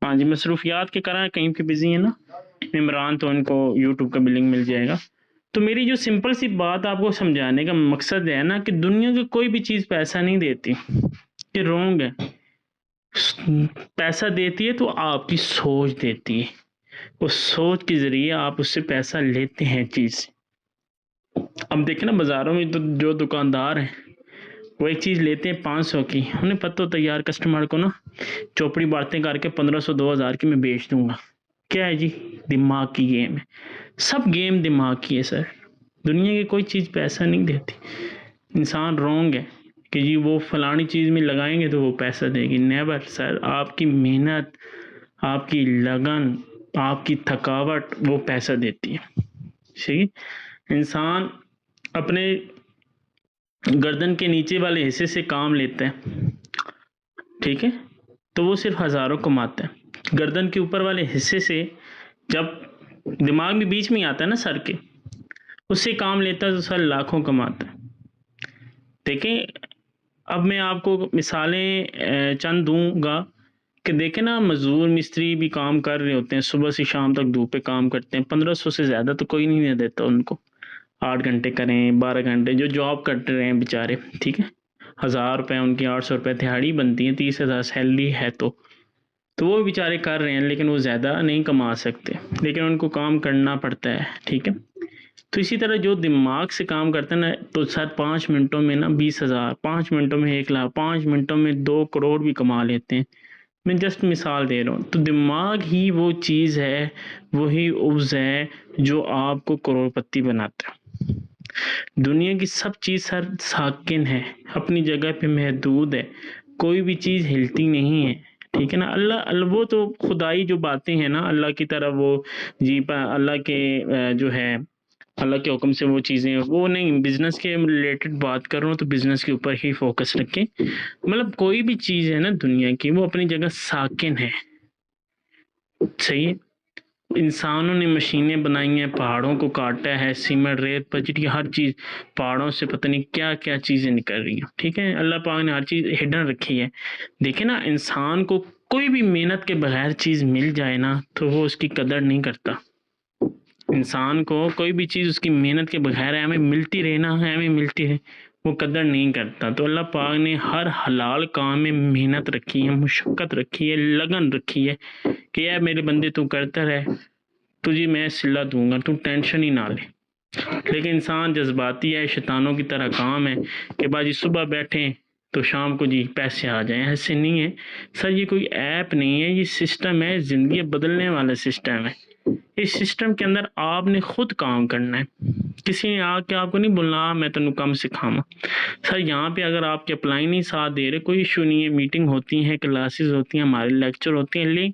हाँ जी, मसरूफियात के कारण कहीं पे बिजी है ना इमरान, तो उनको यूट्यूब का बिलिंग मिल जाएगा। तो मेरी जो सिंपल सी बात आपको समझाने का मकसद है ना कि दुनिया की कोई भी चीज़ पैसा नहीं देती, ये रॉन्ग है। पैसा देती है तो आपकी सोच देती है, उस सोच के ज़रिए आप उससे पैसा लेते हैं चीज़। अब देखें ना बाज़ारों में तो जो दुकानदार हैं वो एक चीज़ लेते हैं 500 की, उन्हें पता होता है यार कस्टमर को ना चौपड़ी बातें करके 1500 2000 की मैं बेच दूंगा। क्या है जी? दिमाग की गेम है, सब गेम दिमाग की है सर। दुनिया की कोई चीज़ पैसा नहीं देती। इंसान रॉन्ग है कि जी वो फलानी चीज़ में लगाएंगे तो वो पैसा देगी, नेवर सर। आपकी मेहनत, आपकी लगन, आपकी थकावट वो पैसा देती है। ठीक है, इंसान अपने गर्दन के नीचे वाले हिस्से से काम लेता है, ठीक है, तो वो सिर्फ हज़ारों कमाता है। गर्दन के ऊपर वाले हिस्से से जब दिमाग में बीच में आता है ना सर के, उससे काम लेता है तो सर लाखों कमाता है। देखें, अब मैं आपको मिसालें चंद दूंगा कि देखें ना, मजदूर मिस्त्री भी काम कर रहे होते हैं, सुबह से शाम तक धूप पे काम करते हैं, 1500 से ज़्यादा तो कोई नहीं देता उनको। 8 घंटे करें, 12 घंटे, जो जॉब करते रहे हैं बेचारे, ठीक है, 1000 रुपये उनकी, 800 रुपये दिहाड़ी बनती है, 30,000 सैलरी है तो वो बेचारे कर रहे हैं, लेकिन वो ज़्यादा नहीं कमा सकते, लेकिन उनको काम करना पड़ता है, ठीक है। तो इसी तरह जो दिमाग से काम करते हैं ना, तो सर 5 मिनटों में ना 20,000, 5 मिनटों में 1 लाख, 5 मिनटों में 2 करोड़ भी कमा लेते हैं। मैं जस्ट मिसाल दे रहा हूँ। तो दिमाग ही वो चीज़ है, वही उपज है जो आपको करोड़पति बनाता है। दुनिया की सब चीज़ सर साकिन है, अपनी जगह पे महदूद है, कोई भी चीज़ हिलती नहीं है, ठीक है ना। अल्लाह वो तो खुदाई जो बातें हैं ना, अल्लाह की तरह वो जी अल्लाह के जो है अल्लाह के हुक्म से वो चीज़ें, वो नहीं। बिजनेस के रिलेटेड बात कर रहा हूँ तो बिजनेस के ऊपर ही फोकस रखें। मतलब कोई भी चीज़ है ना दुनिया की, वो अपनी जगह साकिन है, सही है। इंसानों ने मशीनें बनाई हैं, पहाड़ों को काटा है, सीमेंट रेत पचटी हर चीज़, पहाड़ों से पता नहीं क्या क्या चीज़ें निकल रही हैं, ठीक है। अल्लाह पाक ने हर चीज़ हिडन रखी है। देखिए ना, इंसान को कोई भी मेहनत के बगैर चीज़ मिल जाए ना तो वो उसकी कदर नहीं करता। इंसान को कोई भी चीज़ उसकी मेहनत के बगैर हमें मिलती रहे ना, हमें मिलती रहे, वो कदर नहीं करता। तो अल्लाह पाक ने हर हलाल काम में मेहनत रखी है, मुशक्क़त रखी है, लगन रखी है कि यार मेरे बंदे तू करता रहे, तुझे मैं सिला दूंगा, तू टेंशन ही ना ले। लेकिन इंसान जज्बाती है, शैतानों की तरह काम है कि बाजी सुबह बैठें तो शाम को जी पैसे आ जाएं। ऐसे नहीं है सर, ये कोई ऐप नहीं है, ये सिस्टम है, ज़िंदगी बदलने वाला सिस्टम है। इस सिस्टम के अंदर आपने खुद काम करना है, किसी ने आके आपको नहीं बोलना मैं तेन कम सिखावा। सर यहाँ पे अगर आपके अप्लाई नहीं साथ दे रहे, कोई इशू नहीं है, मीटिंग होती हैं, क्लासेस होती हैं, हमारे लेक्चर होते हैं, ले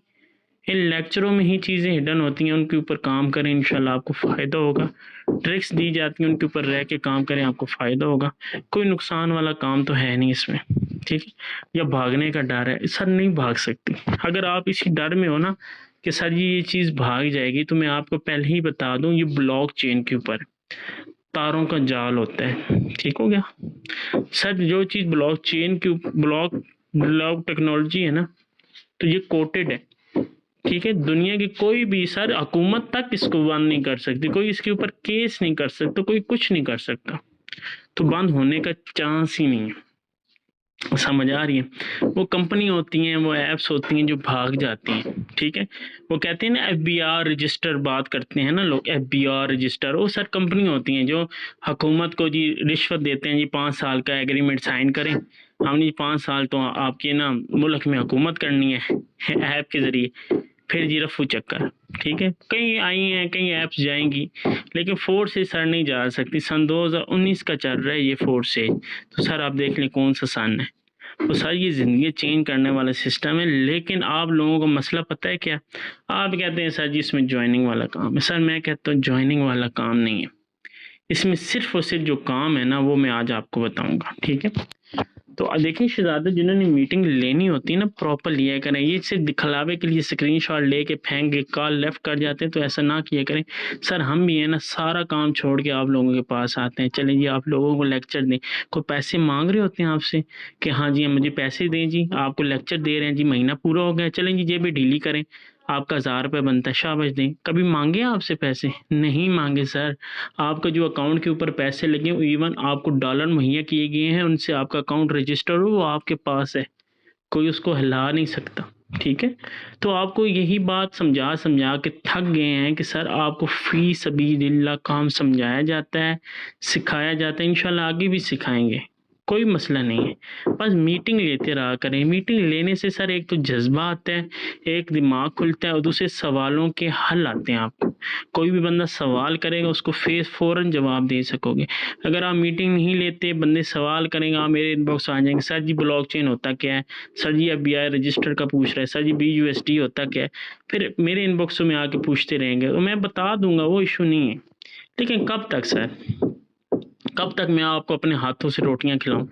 इन लेक्चरों में ही चीज़ें हिडन होती हैं, उनके ऊपर काम करें, इंशाल्लाह आपको फ़ायदा होगा। ट्रिक्स दी जाती हैं, उनके ऊपर रह के काम करें, आपको फ़ायदा होगा। कोई नुकसान वाला काम तो है नहीं इसमें, ठीक है। या भागने का डर है, सर नहीं भाग सकती। अगर आप इसी डर में हो ना कि सर ये चीज़ भाग जाएगी, तो मैं आपको पहले ही बता दूं, ये ब्लॉक चेन के ऊपर तारों का जाल होता है, ठीक हो गया सर। जो चीज़ ब्लॉक चेन के ब्लॉक टेक्नोलॉजी है ना, तो ये कोटेड है, ठीक है। दुनिया की कोई भी सर हुकूमत तक इसको बंद नहीं कर सकती, कोई इसके ऊपर केस नहीं कर सकता, कोई कुछ नहीं कर सकता, तो बंद होने का चांस ही नहीं है। समझ आ रही है? वो कंपनी होती हैं, वो ऐप्स होती हैं जो भाग जाती हैं, ठीक है। वो कहते हैं ना FBR रजिस्टर, बात करते हैं ना लोग, FBR रजिस्टर, वो सर कंपनी होती हैं जो हुकूमत को जी रिश्वत देते हैं, जी 5 साल का एग्रीमेंट साइन करें, हमने 5 साल तो आपके ना मुल्क में हुकूमत करनी है ऐप के ज़रिए, फिर जी रफू चक्कर, ठीक है। कई आई हैं, कई ऐप्स जाएंगी, लेकिन फोर्स से सर नहीं जा सकती। सन 2019 का चल रहा है ये फोर्स से, तो सर आप देख लें कौन सा सन है। तो सर ये ज़िंदगी चेंज करने वाला सिस्टम है, लेकिन आप लोगों को मसला पता है क्या? आप कहते हैं सर जी इसमें ज्वाइनिंग वाला काम है। सर मैं कहता हूँ ज्वाइनिंग वाला काम नहीं है, इसमें सिर्फ और सिर्फ जो काम है ना वो मैं आज आपको बताऊंगा, ठीक है। तो देखिए शहजादा, जिन्होंने मीटिंग लेनी होती है ना, प्रॉपर लिया करें। ये सिर्फ दिखलावे के लिए स्क्रीनशॉट लेके फेंक के कॉल लेफ्ट कर जाते हैं, तो ऐसा ना किया करें। सर हम भी है ना सारा काम छोड़ के आप लोगों के पास आते हैं, चलें जी आप लोगों को लेक्चर दें। कोई पैसे मांग रहे होते हैं आपसे कि हाँ जी मुझे पैसे दें जी, आपको लेक्चर दे रहे हैं जी, महीना पूरा हो गया, चलें जी जेबी ढीली करें, आपका 1000 रुपये बनता है, शाबाश दें। कभी मांगे आपसे पैसे? नहीं मांगे सर। आपका जो अकाउंट के ऊपर पैसे लगे, इवन आपको डॉलर मुहैया किए गए हैं, उनसे आपका अकाउंट रजिस्टर हो, वो आपके पास है, कोई उसको हिला नहीं सकता। ठीक है, तो आपको यही बात समझा समझा के थक गए हैं कि सर आपको फी सबीलिल्लाह काम समझाया जाता है, सिखाया जाता है, इंशाल्लाह आगे भी सिखाएंगे, कोई मसला नहीं है। बस मीटिंग लेते रहा करें। मीटिंग लेने से सर एक तो जज्बा आता है, एक दिमाग खुलता है, और दूसरे सवालों के हल आते हैं। आपको कोई भी बंदा सवाल करेगा, उसको फेस फौरन जवाब दे सकोगे। अगर आप मीटिंग नहीं लेते, बंदे सवाल करेंगे, आप मेरे इनबॉक्स आ जाएंगे, सर जी ब्लॉकचेन होता क्या है, सर जी FBI रजिस्टर का पूछ रहा है, सर जी BUSD होता क्या है। फिर मेरे इनबॉक्स में आके पूछते रहेंगे, तो मैं बता दूंगा, वो इशू नहीं है। लेकिन कब तक सर, कब तक मैं आपको अपने हाथों से रोटियां खिलाऊं?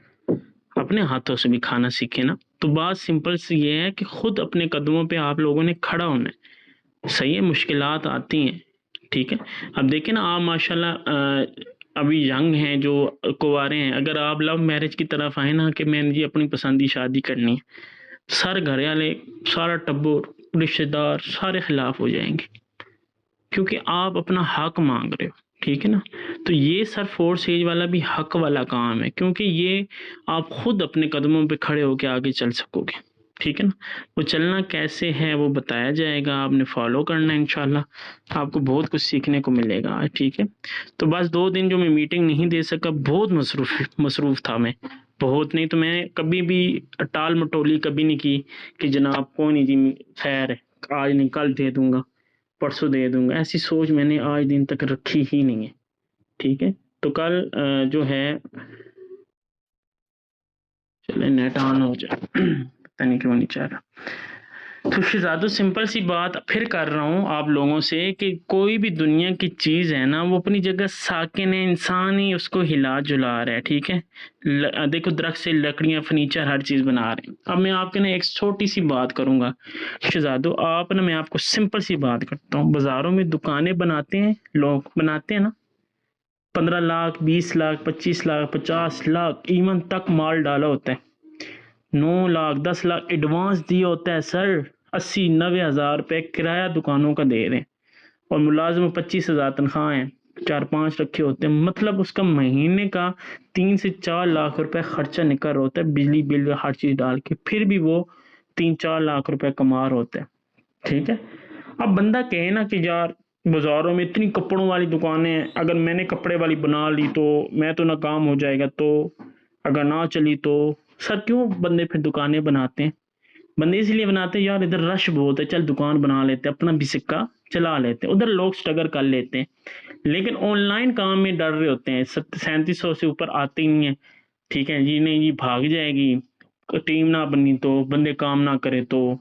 अपने हाथों से भी खाना सीखे ना। तो बात सिंपल सी ये है कि खुद अपने कदमों पे आप लोगों ने खड़ा होना है। सही है, मुश्किलात आती हैं, ठीक है। अब देखिए ना, आप माशाल्लाह अभी यंग हैं, जो कुंवारे हैं, अगर आप लव मैरिज की तरफ आए ना कि मैंने जी अपनी पसंद की शादी करनी है, सारे घर वाले, सारा टब्बर, रिश्तेदार सारे खिलाफ हो जाएंगे, क्योंकि आप अपना हक मांग रहे हो। ठीक है ना, तो ये सर फोर्स एज वाला भी हक वाला काम है, क्योंकि ये आप खुद अपने कदमों पे खड़े होकर आगे चल सकोगे। ठीक है ना, वो चलना कैसे है वो बताया जाएगा, आपने फॉलो करना है, इंशाल्लाह आपको बहुत कुछ सीखने को मिलेगा। ठीक है, तो बस 2 दिन जो मैं मीटिंग नहीं दे सका, बहुत मसरूफ़ था मैं, बहुत। नहीं तो मैं कभी भी टाल मटोली कभी नहीं की कि जनाब कोई नहीं जी, खैर है, आज नहीं कल दे दूंगा, परसों दे दूंगा, ऐसी सोच मैंने आज दिन तक रखी ही नहीं है। ठीक है, तो कल जो है, चले नेट ऑन हो जाए पता नहीं क्यों नहीं चाह रहा। तो शहजादों, सिंपल सी बात फिर कर रहा हूँ आप लोगों से कि कोई भी दुनिया की चीज़ है ना, वो अपनी जगह साकिन है, इंसान ही उसको हिला जुला रहा है। ठीक है, देखो दरख्त से लकड़ियाँ, फर्नीचर, हर चीज़ बना रहे हैं। अब मैं आपके ना एक छोटी सी बात करूँगा शहजादों, आप ना, मैं आपको सिंपल सी बात करता हूँ। बाज़ारों में दुकानें बनाते हैं लोग, बनाते हैं ना, 15 लाख, 20 लाख, 25 लाख, 50 लाख ईवन तक माल डाला होता है, 9 लाख, 10 लाख एडवांस दिया होता है सर, 80-90 हज़ार रुपये किराया दुकानों का दे रहे हैं, और मुलाजिम 25 हज़ार तनख्वाह हैं, 4-5 रखे होते हैं, मतलब उसका महीने का 3 से 4 लाख रुपए खर्चा निकल रहा होता है, बिजली बिल हर चीज़ डाल के, फिर भी वो 3-4 लाख रुपए कमा रहा होता है। ठीक है, अब बंदा कहे ना कि यार बाज़ारों में इतनी कपड़ों वाली दुकानें हैं, अगर मैंने कपड़े वाली बना ली तो मैं तो नाकाम हो जाएगा, तो अगर ना चली तो। सर क्यों बंदे फिर दुकानें बनाते हैं? बंदे इसलिए बनाते हैं यार इधर रश बहुत है, चल दुकान बना लेते हैं, अपना भी सिक्का चला लेते हैं, उधर लोग स्ट्रगल कर लेते हैं। लेकिन ऑनलाइन काम में डर रहे होते हैं, 3700 से ऊपर आते ही नहीं है। ठीक है जी, नहीं जी भाग जाएगी, टीम ना बनी तो, बंदे काम ना करे तो।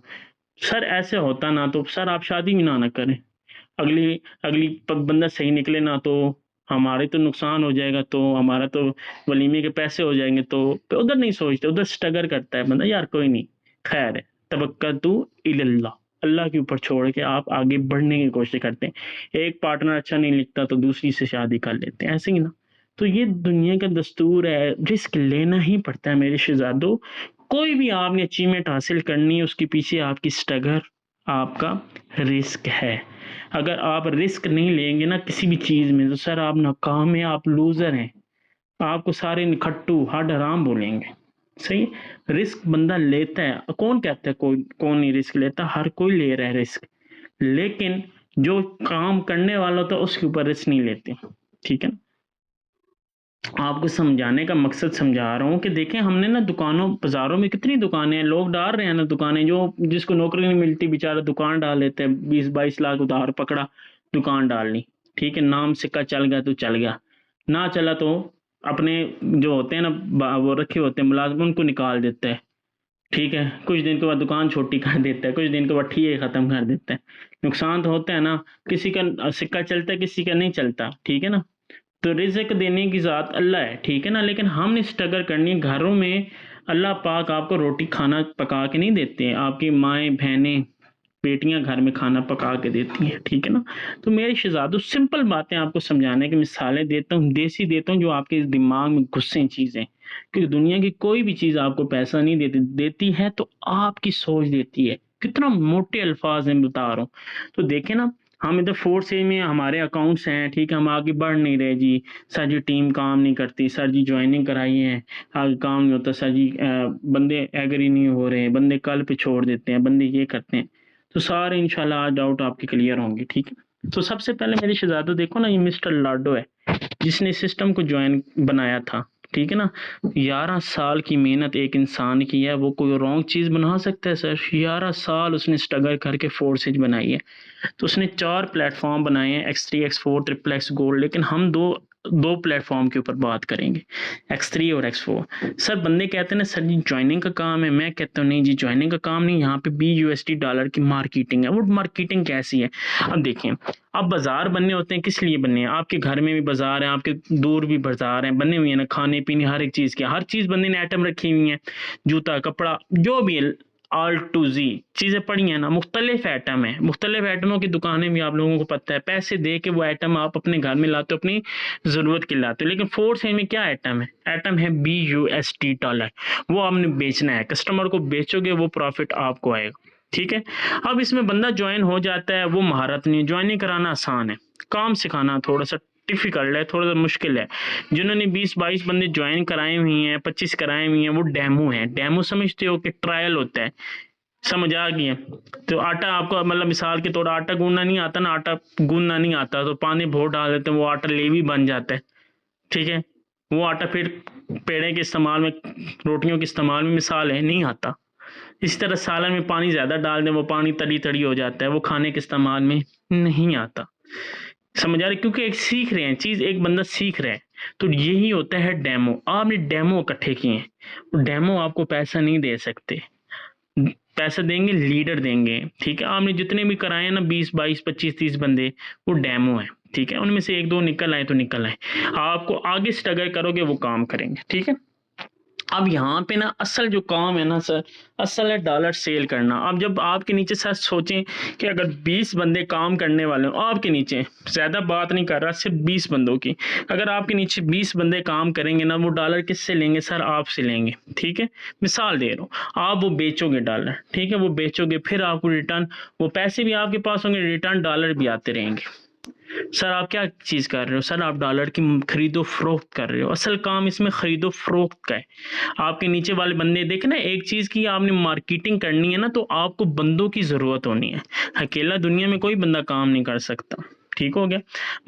सर ऐसे होता ना तो सर आप शादी भी ना करें, अगली अगली बंदा सही निकले ना तो हमारे तो नुकसान हो जाएगा, तो हमारा तो वलीमे के पैसे हो जाएंगे, तो उधर नहीं सोचते, उधर स्ट्रगल करता है बंदा, यार कोई नहीं, खैर है, तवक्कलतु इलल्लाह, अल्लाह के ऊपर छोड़ के आप आगे बढ़ने की कोशिश करते हैं। एक पार्टनर अच्छा नहीं लिखता तो दूसरी से शादी कर लेते हैं, ऐसे ही ना। तो ये दुनिया का दस्तूर है, रिस्क लेना ही पड़ता है मेरे शहजादों। कोई भी आपने अचीवमेंट हासिल करनी है, उसके पीछे आपकी स्ट्रगल, आपका रिस्क है। अगर आप रिस्क नहीं लेंगे ना किसी भी चीज़ में, तो सर आप नाकाम हैं, आप लूज़र हैं, आपको सारे निखट्टू हड हराम बोलेंगे। सही, रिस्क बंदा लेता है, कौन कहता है कोई कौन नहीं रिस्क लेता, हर कोई ले रहा है रिस्क, लेकिन जो काम करने वाला होता है उसके ऊपर रिस्क नहीं लेते। ठीक है, आपको समझाने का मकसद समझा रहा हूँ कि देखें, हमने ना दुकानों बाज़ारों में कितनी दुकानें हैं, लोग डाल रहे हैं ना दुकानें, जो जिसको नौकरी नहीं मिलती बेचारा दुकान डाल लेते हैं, 20-22 लाख उधार पकड़ा, दुकान डाल ली। ठीक है, नाम सिक्का चल गया तो चल गया, ना चला तो अपने जो होते हैं ना वो रखे होते हैं मुलाजिम, उनको निकाल देता है। ठीक है, कुछ दिन के बाद दुकान छोटी कर देता है, कुछ दिन के बाद ठीक ख़त्म कर देता है। नुकसान तो होता है ना, किसी का सिक्का चलता है, किसी का नहीं चलता। ठीक है ना, तो रिज़्क देने की ज़ात अल्लाह है। ठीक है ना, लेकिन हमने स्ट्रगल करनी है। घरों में अल्लाह पाक आपको रोटी खाना पका के नहीं देते हैं, आपकी माएँ, बहनें, बेटियाँ घर में खाना पका के देती हैं, ठीक है ना? तो मेरे शहज़ादों सिंपल बातें आपको समझाने की मिसालें देता हूँ, देसी देता हूँ जो आपके दिमाग में घुसें चीज़ें। क्योंकि दुनिया की कोई भी चीज़ आपको पैसा नहीं देती, देती है तो आपकी सोच देती है। कितना मोटे अल्फाज में बता रहा हूँ। तो देखें ना, हम इधर 4 से में हमारे अकाउंट्स हैं, ठीक है, हम आगे बढ़ नहीं रहे जी। सर जी टीम काम नहीं करती, सर जी जॉइनिंग कराई है, आगे काम नहीं होता, सर जी बंदे एग्री नहीं हो रहे, बंदे कल पे छोड़ देते हैं, बंदे ये करते हैं। तो सारे इंशाल्लाह आज डाउट आपके क्लियर होंगे, ठीक है। तो सबसे पहले मेरे शहजादों देखो ना, ये मिस्टर लाडो है जिसने सिस्टम को ज्वाइन बनाया था, ठीक है ना। 11 साल की मेहनत एक इंसान की है, वो कोई रॉन्ग चीज़ बना सकता है सर? 11 साल उसने स्ट्रगल करके फोर्सेज बनाई है। तो उसने 4 प्लेटफॉर्म बनाए हैं, X3, X4, triple x gold, लेकिन हम दो प्लेटफॉर्म के ऊपर बात करेंगे, X3 और X4। सर बंदे कहते हैं ना सर जी ज्वाइनिंग का काम है, मैं कहता हूँ नहीं जी ज्वाइनिंग का काम नहीं, यहाँ पे BUSD डॉलर की मार्केटिंग है। वो मार्केटिंग कैसी है? अब देखें, अब बाजार बनने होते हैं, किस लिए बनने हैं? आपके घर में भी बाजार है, आपके दूर भी बाजार हैं, बने हुए हैं ना, खाने पीने हर एक चीज़ के, हर चीज़ बंदे ने आइटम रखी हुई है, जूता कपड़ा जो भी है, आल टू जी चीज़ें पड़ी हैं ना, मुख्तलिफ आइटम है, मुख्तलिफ आइटमों की दुकानें भी आप लोगों को पता है, पैसे दे के वो आइटम आप अपने घर में लाते हो, अपनी ज़रूरत के लाते हो। लेकिन फोर्थ में क्या आइटम है? आइटम है BUSD डॉलर, वो आपने बेचना है, कस्टमर को बेचोगे वो प्रॉफिट आपको आएगा, ठीक है। अब इसमें बंदा ज्वाइन हो जाता है, वो महारत नहीं, ज्वाइनिंग कराना आसान है, काम सिखाना थोड़ा सा डिफिकल्ट है, थोड़ा सा मुश्किल है। जिन्होंने 20-22 बंदे ज्वाइन कराए हुई हैं, 25 कराए हुई हैं, वो डेमो हैं। डेमो समझते हो कि ट्रायल होता है, समझ आ गया? तो आटा आपको मतलब मिसाल के तौर आटा गूंदना नहीं आता ना, आटा गूंदना नहीं आता तो पानी बहुत डाल देते हैं, वो आटा लेवी बन जाता है, ठीक है। वो आटा फिर पेड़े के इस्तेमाल में, रोटियों के इस्तेमाल में मिसाल है, नहीं आता। इसी तरह सालन में पानी ज़्यादा डाल दें, वो पानी तली तली हो जाता है, वो खाने के इस्तेमाल में नहीं आता। समझ आ रही? क्योंकि एक सीख रहे हैं चीज़, एक बंदा सीख रहा है, तो यही होता है डेमो। आपने डेमो इकट्ठे किए हैं, डेमो आपको पैसा नहीं दे सकते, पैसा देंगे लीडर देंगे, ठीक है। आपने जितने भी कराए हैं ना 20-22-25-30 बंदे, वो डेमो है, ठीक है। उनमें से 1-2 निकल आए तो निकल आए, आपको आगे स्ट्रगल करोगे वो काम करेंगे, ठीक है। अब यहाँ पे ना असल जो काम है ना सर, असल है डॉलर सेल करना। अब जब आपके नीचे सर सोचें कि अगर 20 बंदे काम करने वाले हो आपके नीचे, ज़्यादा बात नहीं कर रहा, सिर्फ 20 बंदों की, अगर आपके नीचे 20 बंदे काम करेंगे ना, वो डॉलर किससे लेंगे सर? आपसे लेंगे, ठीक है। मिसाल दे रहा हूँ, आप वो बेचोगे डॉलर, ठीक है, वो बेचोगे, फिर आपको रिटर्न, वो पैसे भी आपके पास होंगे, रिटर्न डॉलर भी आते रहेंगे। सर आप क्या चीज़ कर रहे हो? सर आप डॉलर की खरीदो फरोख्त कर रहे हो। असल काम इसमें खरीदो फरोख्त का है। आपके नीचे वाले बंदे देखे ना, एक चीज़ की आपने मार्केटिंग करनी है ना, तो आपको बंदों की ज़रूरत होनी है। अकेला दुनिया में कोई बंदा काम नहीं कर सकता, ठीक हो गया।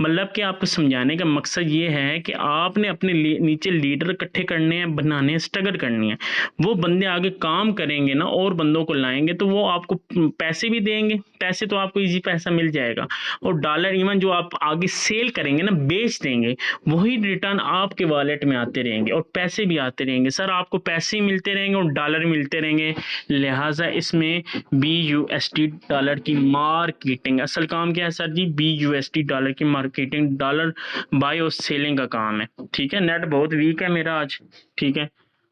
मतलब कि आपको समझाने का मकसद ये है कि आपने अपने नीचे लीडर इकट्ठे करने हैं, बनाने हैं, स्ट्रगल करनी है। वो बंदे आगे काम करेंगे ना और बंदों को लाएंगे, तो वो आपको पैसे भी देंगे, पैसे तो आपको इजी पैसा मिल जाएगा, और डॉलर इवन जो आप आगे सेल करेंगे ना, बेच देंगे, वही रिटर्न आपके वॉलेट में आते रहेंगे और पैसे भी आते रहेंगे। सर आपको पैसे मिलते रहेंगे और डॉलर मिलते रहेंगे, लिहाजा इसमें BUSD डॉलर की मार्केटिंग, असल काम क्या है सर जी? BUSD डॉलर की मार्केटिंग, डॉलर बाय और सेलिंग का काम है, ठीक है। नेट बहुत वीक है मेरा आज, ठीक है,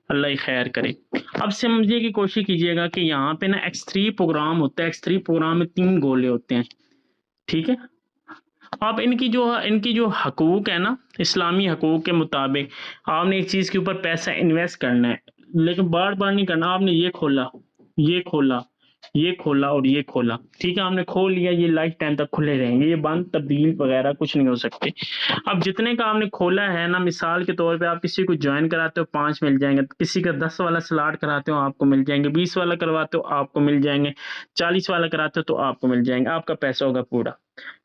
अल्लाह ही खैर करे। अब समझने की कोशिश कीजिएगा कि यहाँ पे ना X3 प्रोग्राम होता है, X3 प्रोग्राम में 3 गोले होते हैं, ठीक है। अब इनकी जो हकूक है ना, इस्लामी हकूक के मुताबिक आपने एक चीज़ के ऊपर पैसा इन्वेस्ट करना है, लेकिन बार बार नहीं करना। आपने ये खोला, ये खोला, ये खोला और ये खोला, ठीक है, आपने खोल लिया, ये लाइफ टाइम तक खुले रहेंगे, ये बंद तब्दील वगैरह कुछ नहीं हो सकते। अब जितने का आपने खोला है ना, मिसाल के तौर पे आप किसी को ज्वाइन कराते हो 5 मिल जाएंगे, किसी का 10 वाला स्लॉट कराते हो आपको मिल जाएंगे, 20 वाला करवाते हो आपको मिल जाएंगे, 40 वाला कराते हो तो आपको मिल जाएंगे, आपका पैसा होगा पूरा।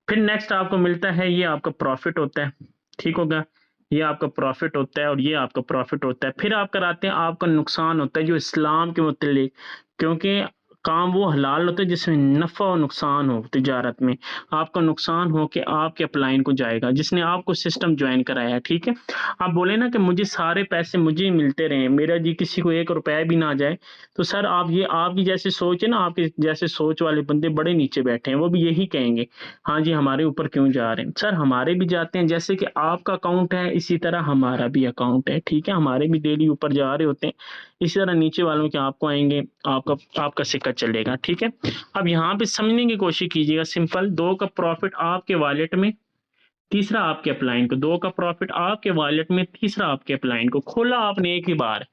फिर नेक्स्ट आपको मिलता है, ये आपका प्रॉफिट होता है, ठीक होगा, ये आपका प्रॉफिट होता है और ये आपका प्रॉफिट होता है। फिर आप कराते हैं, आपका नुकसान होता है जो इस्लाम के मुतल्लिक, क्योंकि काम वो हलाल होता है जिसमें नफ़ा और नुकसान हो। तिजारत में आपका नुकसान हो कि आपके अपलाइन को जाएगा जिसने आपको सिस्टम ज्वाइन कराया है, ठीक है। आप बोले ना कि मुझे सारे पैसे मुझे ही मिलते रहे, मेरा जी किसी को 1 रुपया भी ना जाए, तो सर आप ये आपकी जैसे सोच है ना, आपके जैसे सोच वाले बंदे बड़े नीचे बैठे हैं, वो भी यही कहेंगे, हाँ जी हमारे ऊपर क्यों जा रहे हैं? सर हमारे भी जाते हैं, जैसे कि आपका अकाउंट है इसी तरह हमारा भी अकाउंट है, ठीक है, हमारे भी डेली ऊपर जा रहे होते हैं। इसी तरह नीचे वालों के आपको आएंगे, आपका सिक्का चलेगा। ठीक है, अब यहाँ पे समझने की कोशिश कीजिएगा, सिंपल, 2 का प्रॉफिट आपके वॉलेट में, तीसरा आपके अपलाइन को, 2 का प्रॉफिट आपके वॉलेट में, तीसरा आपके अपलाइन को, खोला आपने एक ही बार।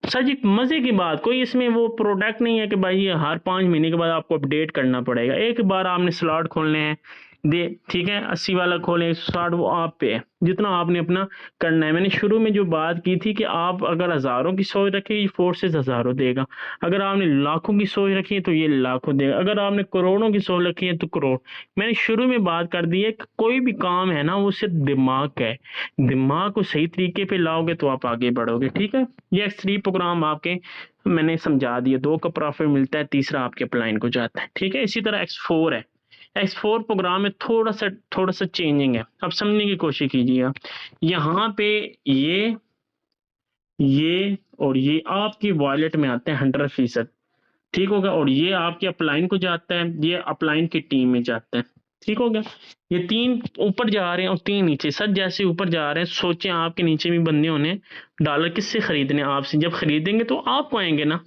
सर जी मजे की बात, कोई इसमें वो प्रोडक्ट नहीं है कि भाई ये हर 5 महीने के बाद आपको अपडेट करना पड़ेगा। एक बार आपने स्लॉट खोलने हैं, दे ठीक है, 80 वाला खोलें, 160 वो आप पे है, जितना आपने अपना करना है। मैंने शुरू में जो बात की थी कि आप अगर हज़ारों की सोच रखें, ये फोर्सेस हज़ारों देगा। अगर आपने लाखों की सोच रखी है तो ये लाखों देगा। अगर आपने करोड़ों की सोच रखी है तो करोड़। मैंने शुरू में बात कर दी है कि कोई भी काम है ना, वो सिर्फ दिमाग का है। दिमाग को सही तरीके पे लाओगे तो आप आगे बढ़ोगे। ठीक है, ये X3 प्रोग्राम आपके मैंने समझा दिया। 2 का प्रॉफिट मिलता है, तीसरा आपके अपलाइन को जाता है। ठीक है, इसी तरह X4 है। X4 प्रोग्राम में थोड़ा सा चेंजिंग है, अब समझने की कोशिश कीजिएगा। यहाँ पे ये और ये आपकी वॉलेट में आते हैं 100%। ठीक होगा, और ये आपके अपलाइन को जाता है, ये अपलाइन की टीम में जाता है। ठीक हो गया, ये 3 ऊपर जा रहे हैं और 3 नीचे। सर जैसे ऊपर जा रहे हैं, सोचें आपके नीचे भी बंदे होने, डॉलर किससे खरीदने, आपसे। जब खरीदेंगे तो आपको आएंगे ना।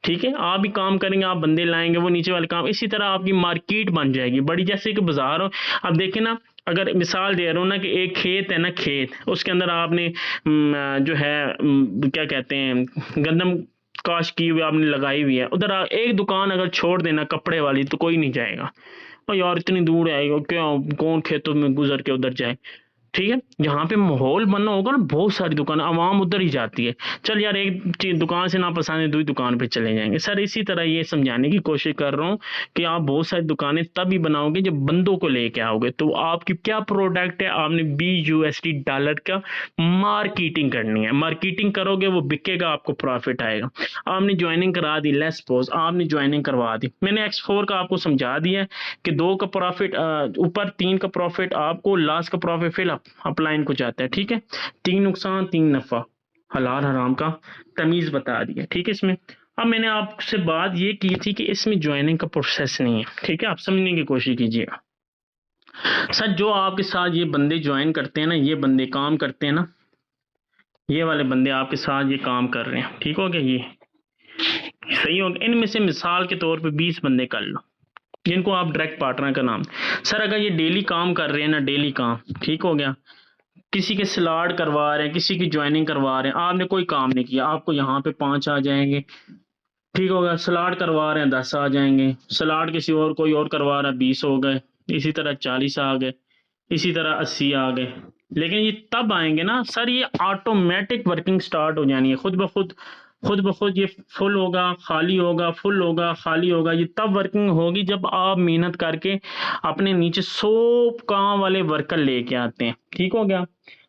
ठीक है, आप भी काम करेंगे, आप बंदे लाएंगे, वो नीचे वाले काम। इसी तरह आपकी मार्केट बन जाएगी बड़ी, जैसे कि बाजार हो। अब देखें ना, अगर मिसाल दे रहा हूँ ना कि एक खेत है ना, खेत, उसके अंदर आपने जो है क्या कहते हैं, गंदम काश की हुई आपने लगाई हुई है, उधर एक दुकान अगर छोड़ देना कपड़े वाली तो कोई नहीं जाएगा। और यार इतनी दूर आएगा क्या, कौन खेतों में गुजर के उधर जाए। ठीक है, यहाँ पे माहौल बनना होगा ना, बहुत सारी दुकान, आवाम उधर ही जाती है। चल यार एक चीज दुकान से ना पसंद है, दूसरी दुकान पे चले जाएंगे। सर इसी तरह ये समझाने की कोशिश कर रहा हूँ कि आप बहुत सारी दुकानें तभी बनाओगे जब बंदों को लेके आओगे। तो आपकी क्या प्रोडक्ट है, आपने BUSD डॉलर का मार्केटिंग करनी है। मार्केटिंग करोगे वो बिकेगा, आपको प्रॉफिट आएगा। आपने ज्वाइनिंग करा दी, लेट्स सपोज आपने ज्वाइनिंग करवा दी। मैंने X4 का आपको समझा दिया कि 2 का प्रॉफिट ऊपर, 3 का प्रॉफिट आपको, लास्ट का प्रॉफिट फिर अपलाइन को जाता है। ठीक है, 3 नुकसान 3 नफा, हलाल हराम का तमीज बता दी है। ठीक है, इसमें अब मैंने आपसे बात ये की थी कि इसमें ज्वाइनिंग का प्रोसेस नहीं है। ठीक है, आप समझने की कोशिश कीजिएगा। सर जो आपके साथ ये बंदे ज्वाइन करते हैं ना, ये बंदे काम करते हैं ना, ये वाले बंदे आपके साथ ये काम कर रहे हैं। ठीक हो गया, ये सही हो गया। इनमें से मिसाल के तौर पे 20 बंदे कर लो, जिनको आप डायरेक्ट पार्टनर का नाम। सर अगर ये डेली काम कर रहे हैं ना, डेली काम, ठीक हो गया, किसी के स्लॉट करवा रहे हैं, किसी की ज्वाइनिंग करवा रहे हैं, आपने कोई काम नहीं किया, आपको यहाँ पे 5 आ जाएंगे। ठीक हो गया, स्लॉट करवा रहे हैं 10 आ जाएंगे, स्लॉट किसी और कोई और करवा रहा है 20 हो गए, इसी तरह 40 आ गए, इसी तरह 80 आ गए। लेकिन ये तब आएंगे ना सर, ये ऑटोमेटिक वर्किंग स्टार्ट हो जानी है, खुद ब खुद ये फुल होगा, खाली होगा, फुल होगा, खाली होगा। ये तब वर्किंग होगी जब आप मेहनत करके अपने नीचे 100 काम वाले वर्कर लेके आते हैं। ठीक हो गया,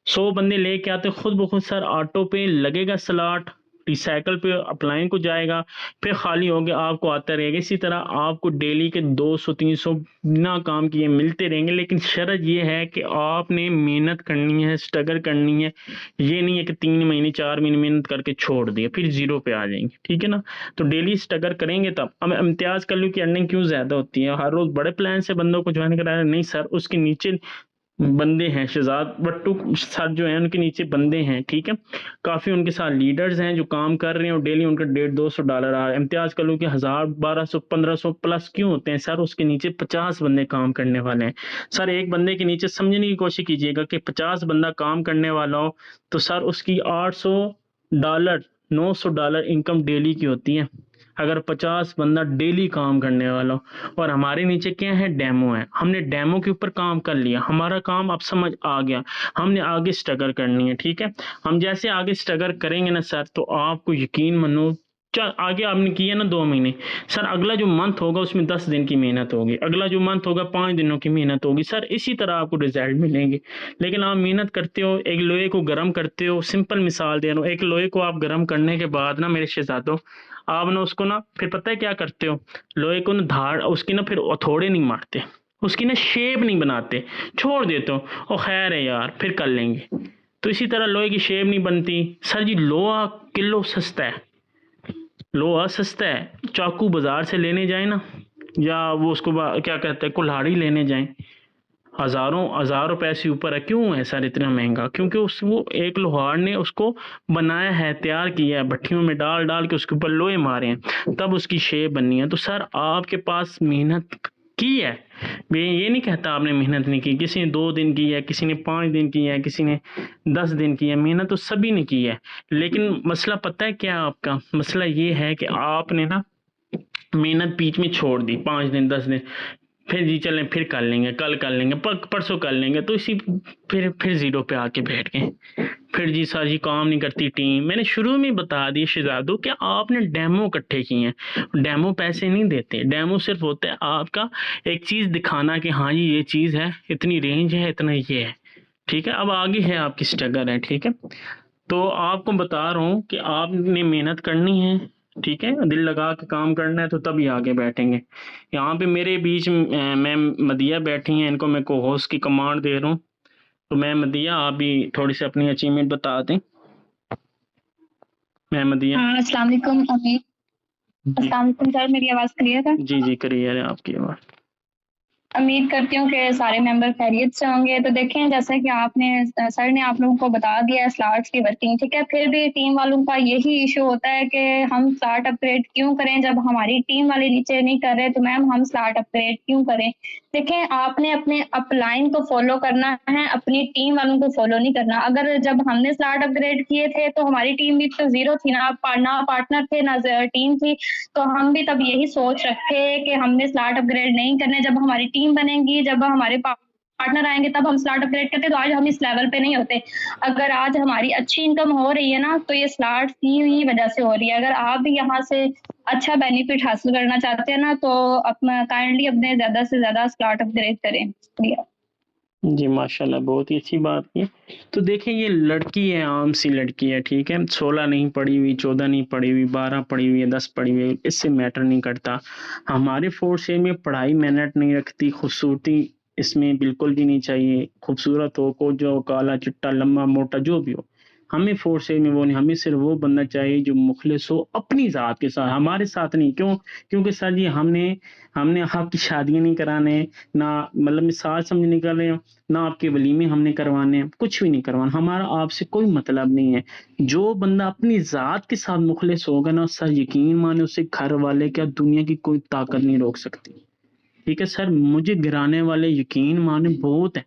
100 बंदे लेके आते हैं, खुद ब खुद सर ऑटो पे लगेगा स्लॉट, रिसाइकल पे अपलाइन को जाएगा, फिर खाली हो गया, आपको आता रहेगा। इसी तरह आपको डेली के 200-300 बिना काम किए मिलते रहेंगे। लेकिन शर्त ये है कि आपने मेहनत करनी है, स्ट्रगल करनी है। ये नहीं है कि 3 महीने 4 महीने मेहनत करके छोड़ दिए फिर जीरो पे आ जाएंगे। ठीक है ना, तो डेली स्ट्रगल करेंगे तब। अब इम्तियाज कर लूँ की अर्निंग क्यों ज्यादा होती है, हर रोज बड़े प्लान से बंदों को ज्वाइन कराया, नहीं सर, उसके नीचे बंदे हैं, शहजाद बट्टू सर जो है उनके नीचे बंदे हैं। ठीक है, काफी उनके साथ लीडर्स हैं जो काम कर रहे हैं और डेली उनका $150-200 आ रहा है। इम्तियाज कर लो कि 1000, 1200, 1500 प्लस क्यों होते हैं सर, उसके नीचे 50 बंदे काम करने वाले हैं। सर एक बंदे के नीचे समझने की कोशिश कीजिएगा कि 50 बंदा काम करने वाला हो तो सर उसकी $800, $900 इनकम डेली की होती है, अगर 50 बंदा डेली काम करने वाला हो। और हमारे नीचे क्या है, डेमो है, हमने डेमो के ऊपर काम कर लिया, हमारा काम अब समझ आ गया, हमने आगे स्ट्रगल करनी है। ठीक है, हम जैसे आगे स्ट्रगल करेंगे ना सर, तो आपको यकीन मानो, आगे आपने किया ना 2 महीने, सर अगला जो मंथ होगा उसमें 10 दिन की मेहनत होगी, अगला जो मंथ होगा 5 दिनों की मेहनत होगी। सर इसी तरह आपको रिजल्ट मिलेंगे। लेकिन आप मेहनत करते हो, एक लोहे को गर्म करते हो, सिंपल मिसाल दे रहा हूँ, एक लोहे को आप गर्म करने के बाद ना मेरे शहजादों, आप ना उसको ना फिर पता है क्या करते हो, लोहे को ना धार उसकी ना फिर हथौड़े नहीं मारते, उसकी ना शेप नहीं बनाते, छोड़ देते हो, और खैर है यार फिर कर लेंगे। तो इसी तरह लोहे की शेप नहीं बनती। सर जी लोहा किलो सस्ता है, लोहा सस्ता है, चाकू बाजार से लेने जाए ना, या वो उसको क्या कहते हैं कुल्हाड़ी लेने जाएं, हज़ारों हज़ार रुपए से ऊपर है। क्यों है सर इतना महँगा? क्योंकि उस वो एक लोहार ने उसको बनाया है, तैयार किया है, भट्टियों में डाल-डाल के उसके ऊपर लोहे मारे हैं, तब उसकी शेप बननी है। तो सर आपके पास मेहनत की है, मैं ये नहीं कहता आपने मेहनत नहीं की, किसी ने 2 दिन की है, किसी ने 5 दिन की है, किसी ने 10 दिन की है, मेहनत तो सभी ने की है। लेकिन मसला पता है क्या है आपका? मसला ये है कि आपने ना मेहनत बीच में छोड़ दी, 5 दिन 10 दिन, फिर जी चलें फिर कर लेंगे, कल कर लेंगे, परसों कर लेंगे, तो इसी फिर ज़ीरो पे आके बैठ गए। फिर जी सर जी काम नहीं करती टीम। मैंने शुरू में बता दिया शहजादों कि आपने डेमो इकट्ठे किए हैं। डेमो पैसे नहीं देते, डेमो सिर्फ होता है आपका एक चीज़ दिखाना कि हाँ जी ये चीज़ है, इतनी रेंज है, इतना ये है, ठीक है। अब आगे है आपकी स्ट्रगल है, ठीक है। तो आपको बता रहा हूँ कि आपने मेहनत करनी है, ठीक है, दिल लगा के काम करना है, तो तभी आगे बैठेंगे। यहाँ पे मेरे बीच मैम मदिया बैठी हैं, इनको मैं को होस्ट की कमांड दे रहा हूँ। तो मैम मदिया आप भी थोड़ी सी अपनी अचीवमेंट बता दें। मैम मदिया। हाँ, अस्सलाम वालेकुम अमीर। जी अस्सलाम वालेकुम सर, मेरी आवाज़ क्लियर है? जी क्लियर है आपकी आवाज़। उम्मीद करती हूँ कि सारे मेंबर खैरियत से होंगे। तो देखें जैसा कि आपने सर ने आप लोगों को बता दिया है स्लॉट्स की वर्किंग, ठीक है। फिर भी टीम वालों का यही इशू होता है कि हम स्लॉट अपग्रेड क्यों करें जब हमारी टीम वाले नीचे नहीं कर रहे, तो मैम हम स्लॉट अपग्रेड क्यों करें? देखें आपने अपने अपलाइन को फॉलो करना है, अपनी टीम वालों को फॉलो नहीं करना। अगर जब हमने स्लॉट अपग्रेड किए थे तो हमारी टीम भी तो ज़ीरो थी ना पार्टनर थे ना टीम थी। तो हम भी तब यही सोच रखे कि हमने स्लॉट अपग्रेड नहीं करने। जब हमारी टीम बनेगी, जब हमारे पार्टनर आएंगे तब हम स्लॉट अपग्रेड करते, तो आज हम इस लेवल पे नहीं होते। अगर आज हमारी अच्छी इनकम हो रही है ना, तो ये स्लॉट की ही वजह से हो रही है। अगर आप भी यहाँ से अच्छा बेनिफिट हासिल करना चाहते हैं ना, तो अपना काइंडली अपने ज्यादा से ज्यादा स्लॉट अपग्रेड करें। शुक्रिया। जी माशाल्लाह, बहुत ही अच्छी बात की। तो देखें ये लड़की है, आम सी लड़की है, ठीक है, 16 नहीं पढ़ी हुई, 14 नहीं पढ़ी हुई, 12 पढ़ी हुई है, 10 पढ़ी हुई है, इससे मैटर नहीं करता। हमारे फोर्स में पढ़ाई मैनेट नहीं रखती, खूबसूरती इसमें बिल्कुल भी नहीं चाहिए। खूबसूरत हो को जो काला चिट्टा लंबा मोटा जो भी हो, हमें फोर्स में वो नहीं, हमें सिर्फ वो बंदा चाहिए जो मुखलिस हो अपनी ज़ात के साथ, हमारे साथ नहीं। क्यों? क्योंकि सर जी हमने हमने आपकी शादियाँ नहीं कराने, ना मतलब मिसाल समझ निकल रहे हो, ना आपके वलीमे हमने करवाने हैं, कुछ भी नहीं करवाना, हमारा आपसे कोई मतलब नहीं है। जो बंदा अपनी ज़ात के साथ मुखलिस होगा ना सर, यकीन माने उसे घर वाले क्या दुनिया की कोई ताकत नहीं रोक सकती। ठीक है सर, मुझे गिराने वाले यकीन माने बहुत हैं,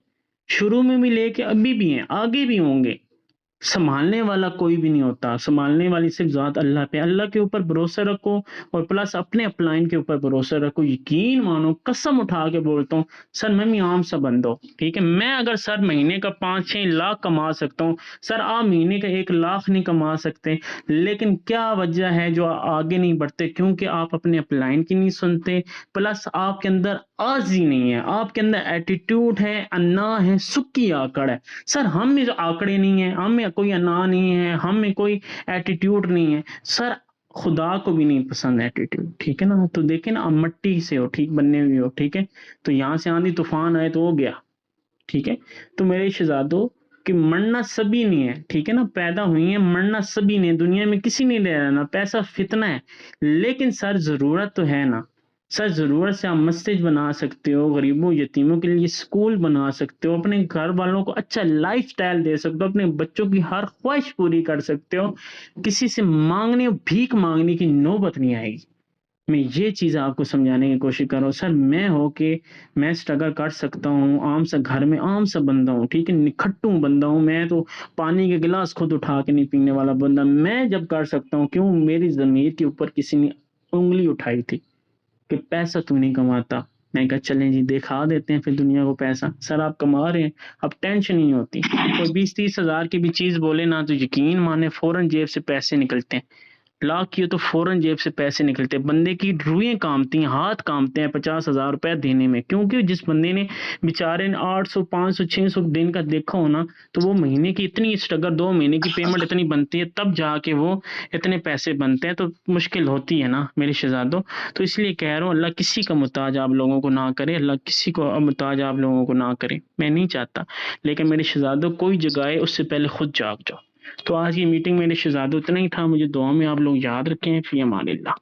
शुरू में भी लेके अभी भी हैं, आगे भी होंगे। संभालने वाला कोई भी नहीं होता, संभालने वाली सिर्फ ज़ात अल्लाह पे। अल्लाह के ऊपर भरोसा रखो और प्लस अपने अपलाइन के ऊपर भरोसा रखो। यकीन मानो, कसम उठा के बोलता हूँ सर, मैं भी आम सा बंदा हूँ, ठीक है। मैं अगर सर महीने का 5-6 लाख कमा सकता हूँ, सर आप महीने का 1 लाख नहीं कमा सकते। लेकिन क्या वजह है जो आगे नहीं बढ़ते? क्योंकि आप अपने अपलाइन की नहीं सुनते, प्लस आपके अंदर आजी नहीं है, आपके अंदर एटीट्यूड है, अन्ना है, सुक्की आकड़ है। सर हम में जो आंकड़े नहीं है, हम में कोई अना नहीं है, हम में कोई एटीट्यूड नहीं है सर, खुदा को भी नहीं पसंद एटीट्यूड, ठीक है ना। तो देखे ना, आप मट्टी से हो, ठीक बनने हुए हो, ठीक है। तो यहाँ से आंधी तूफान आए तो हो गया, ठीक है। तो मेरे शहजादों कि मरना सभी नहीं है, ठीक है ना, पैदा हुई है, मरना सभी ने, दुनिया में किसी ने ले रहना, पैसा फितना है। लेकिन सर जरूरत तो है ना, सर ज़रूरत से आप मस्जिद बना सकते हो, गरीबों यतीमों के लिए स्कूल बना सकते हो, अपने घर वालों को अच्छा लाइफस्टाइल दे सकते हो, अपने बच्चों की हर ख्वाहिश पूरी कर सकते हो। किसी से मांगने भीख मांगने की नौबत नहीं आएगी। मैं ये चीज़ आपको समझाने की कोशिश कर रहा हूँ सर। मैं हो के मैं स्ट्रगल कर सकता हूँ, आम सा घर में आम सा बंदा हूँ, ठीक है, निखट्टू बंदा हूँ। मैं तो पानी के गिलास खुद उठा के नहीं पीने वाला बंदा। मैं जब कर सकता हूँ, क्यों? मेरी ज़मीर के ऊपर किसी ने उंगली उठाई थी कि पैसा तू नहीं कमाता। मैं कहा चलें जी दिखा देते हैं फिर दुनिया को पैसा। सर आप कमा रहे हैं, अब टेंशन नहीं होती। कोई 20-30 हज़ार की भी चीज़ बोले ना, तो यकीन माने फ़ौरन जेब से पैसे निकलते हैं। लाख की हो तो फ़ौरन जेब से पैसे निकलते हैं। बंदे की रुएँ काँपती हैं, हाथ काँपते हैं 50,000 रुपए देने में। क्योंकि जिस बंदे ने बेचारे ने 800, 500, 600 दिन का देखा हो ना, तो वो महीने की इतनी स्ट्रगल, 2 महीने की पेमेंट इतनी बनती है, तब जाके वो इतने पैसे बनते हैं। तो मुश्किल होती है ना मेरे शहज़ादों। तो इसलिए कह रहा हूँ, अल्लाह किसी का मुहताज आप लोगों को ना करे, अल्लाह किसी को मुहताज आप लोगों को ना करे। मैं नहीं चाहता, लेकिन मेरे शहज़ादों कोई जगाए उससे पहले खुद जाग जाओ। तो आज की मीटिंग मेरे शहज़ादों इतना ही था। मुझे दुआ में आप लोग याद रखें। फ़ी अमानिल्लाह।